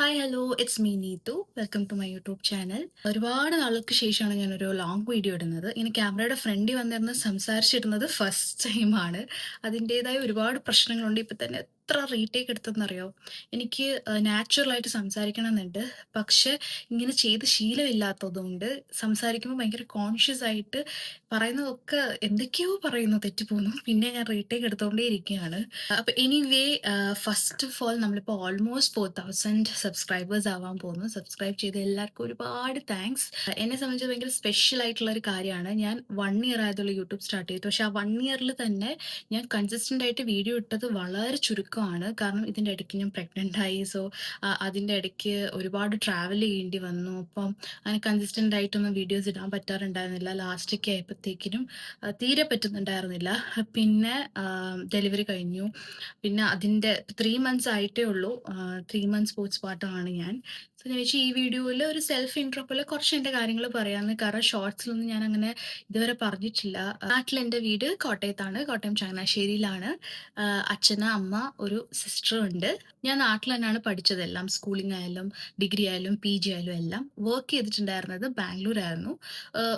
Hi hello it's me Neethu welcome to my YouTube channel. ഒരുപാട് നാൾക്ക് ശേഷമാണ് ഞാനൊരു ലോങ് വീഡിയോ ഇടുന്നത്. ഇനി ക്യാമറയുടെ ഫ്രണ്ടിൽ വന്നിരുന്ന് സംസാരിച്ചിടുന്നത് ഫസ്റ്റ് ടൈമാണ്. അതിൻ്റേതായ ഒരുപാട് പ്രശ്നങ്ങളുണ്ട്. ഇപ്പം തന്നെ എത്ര റീടേക്ക് എടുത്തെന്നറിയോ? എനിക്ക് നാച്ചുറലായിട്ട് സംസാരിക്കണം എന്നുണ്ട്. പക്ഷെ ഇങ്ങനെ ചെയ്ത് ശീലമില്ലാത്തതുകൊണ്ട് സംസാരിക്കുമ്പോൾ ഭയങ്കര കോൺഷ്യസ് ആയിട്ട് പറയുന്നതൊക്കെ എന്തൊക്കെയോ പറയുന്നു, തെറ്റിപ്പോകുന്നു. പിന്നെ ഞാൻ റീടേക്ക് എടുത്തുകൊണ്ടേ ഇരിക്കുകയാണ്. അപ്പോൾ എനിവേ, ഫസ്റ്റ് ഓഫ് ഓൾ നമ്മളിപ്പോൾ ഓൾമോസ്റ്റ് 4000 സബ്സ്ക്രൈബേഴ്സ് ആവാൻ പോകുന്നു. സബ്സ്ക്രൈബ് ചെയ്ത എല്ലാവർക്കും ഒരുപാട് താങ്ക്സ്. എന്നെ സംബന്ധിച്ച് ഭയങ്കര സ്പെഷ്യൽ ആയിട്ടുള്ള ഒരു കാര്യമാണ്. ഞാൻ 1 ഇയർ ആയതുള്ള യൂട്യൂബ് സ്റ്റാർട്ട് ചെയ്തു. പക്ഷേ ആ 1 ഇയറിൽ തന്നെ ഞാൻ കൺസിസ്റ്റൻ്റ് ആയിട്ട് വീഡിയോ ഇട്ടത് വളരെ ചുരുക്കമാണ്. കാരണം ഇതിൻ്റെ ഇടയ്ക്ക് ഞാൻ പ്രഗ്നൻ്റ് ആയി. സോ അതിൻ്റെ ഇടയ്ക്ക് ഒരുപാട് ട്രാവൽ ചെയ്യേണ്ടി വന്നു. അപ്പം അങ്ങനെ കൺസിസ്റ്റൻ്റ് ആയിട്ടൊന്നും വീഡിയോസ് ഇടാൻ പറ്റാറുണ്ടായിരുന്നില്ല. ലാസ്റ്റൊക്കെ ആയപ്പോഴത്തേക്കിനും തീരെ പറ്റുന്നുണ്ടായിരുന്നില്ല. പിന്നെ ഡെലിവറി കഴിഞ്ഞു. പിന്നെ അതിൻ്റെ 3 മന്ത്സ് ആയിട്ടേ ഉള്ളൂ. 3 മന്ത്സ് പോസ്റ്റ് പാർട്ടമാണ് ഞാൻ. സോ ഞാൻ വിചാരിച്ചു ഈ വീഡിയോയിൽ ഒരു സെൽഫ് ഇൻട്രോ പോലെ കുറച്ച് എൻ്റെ കാര്യങ്ങൾ പറയാമെന്ന്. കാരണം ഷോർട്സിലൊന്നും ഞാൻ അങ്ങനെ ഇതുവരെ പറഞ്ഞിട്ടില്ല. നാട്ടിൽ എൻ്റെ വീട് കോട്ടയത്താണ്. കോട്ടയം ചങ്ങനാശ്ശേരിയിലാണ്. അച്ഛന്, അമ്മ, ഒരു സിസ്റ്ററും ഉണ്ട്. ഞാൻ നാട്ടിൽ തന്നെയാണ് പഠിച്ചതെല്ലാം. സ്കൂളിംഗ് ആയാലും ഡിഗ്രി ആയാലും പി ജി ആയാലും എല്ലാം. വർക്ക് ചെയ്തിട്ടുണ്ടായിരുന്നത് ബാംഗ്ലൂരായിരുന്നു.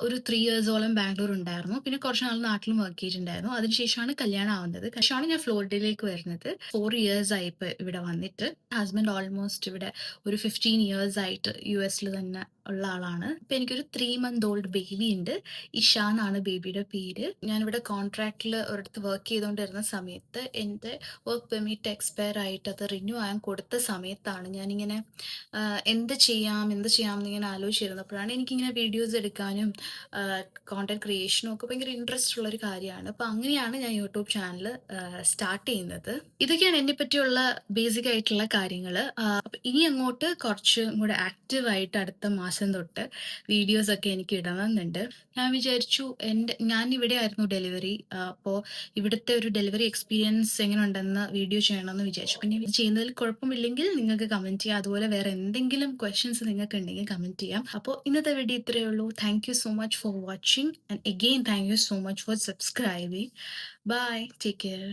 ഒരു 3 ഇയേഴ്സോളം ബാംഗ്ലൂർ ഉണ്ടായിരുന്നു. പിന്നെ കുറച്ച് നാൾ നാട്ടിലും വർക്ക് ചെയ്തിട്ടുണ്ടായിരുന്നു. അതിനുശേഷമാണ് കല്യാണം ആവുന്നത്. ശേഷമാണ് ഞാൻ ഫ്ലോറിഡയിലേക്ക് വരുന്നത്. 4 ഇയേഴ്സ് ആയി ഇപ്പോൾ ഇവിടെ വന്നിട്ട്. ഹസ്ബൻഡ് ഓൾമോസ്റ്റ് ഇവിടെ ഒരു 15 ഇയേഴ്സ് ആയിട്ട് യു എസിൽ തന്നെ ഉള്ള ആളാണ്. ഇപ്പം എനിക്കൊരു 3 മന്ത് ഓൾഡ് ബേബി ഉണ്ട്. ഇഷ എന്നാണ് ബേബിയുടെ പേര്. ഞാനിവിടെ കോൺട്രാക്റ്റിൽ ഒരിടത്ത് വർക്ക് ചെയ്തുകൊണ്ടിരുന്ന സമയത്ത് എൻ്റെ വർക്ക് പെർമിറ്റ് എക്സ്പയർ ആയിട്ട് അത് റിന്യൂ ആകാൻ കൊടുത്ത സമയത്താണ് ഞാനിങ്ങനെ എന്ത് ചെയ്യാം എന്നിങ്ങനെ ആലോചിച്ചിരുന്നപ്പോഴാണ് എനിക്കിങ്ങനെ വീഡിയോസ് എടുക്കാനും കോണ്ടന്റ് ക്രിയേഷനും ഒക്കെ ഭയങ്കര ഇൻട്രസ്റ്റ് ഉള്ള ഒരു കാര്യമാണ്. അപ്പോൾ അങ്ങനെയാണ് ഞാൻ യൂട്യൂബ് ചാനൽ സ്റ്റാർട്ട് ചെയ്യുന്നത്. ഇതൊക്കെയാണ് എന്നെ പറ്റിയുള്ള ബേസിക് ആയിട്ടുള്ള കാര്യങ്ങൾ. അപ്പം ഇനി അങ്ങോട്ട് കുറച്ചും കൂടെ ആക്റ്റീവായിട്ട് അടുത്ത മാസം തൊട്ട് വീഡിയോസ് ഒക്കെ എനിക്ക് ഇടണമെന്നുണ്ട്. ഞാൻ വിചാരിച്ചു ഞാൻ ഇവിടെ ആയിരുന്നു ഡെലിവറി. അപ്പോൾ ഇവിടുത്തെ ഒരു ഡെലിവറി എക്സ്പീരിയൻസ് എങ്ങനെ ഉണ്ടെന്ന് വീഡിയോ ചെയ്യണമെന്ന് വിചാരിച്ചു. പിന്നെ ഇത് ചെയ്യുന്നതിൽ കുഴപ്പമില്ലെങ്കിൽ നിങ്ങൾക്ക് കമൻറ്റ് ചെയ്യാം. അതുപോലെ വേറെ എന്തെങ്കിലും ക്വസ്റ്റ്യൻസ് നിങ്ങൾക്ക് ഉണ്ടെങ്കിൽ കമൻറ്റ് ചെയ്യാം. അപ്പോൾ ഇന്നത്തെ വീഡിയോ ഇത്രയേ ഉള്ളൂ. Thank you so much for watching and again thank you so much for subscribing. Bye, take care.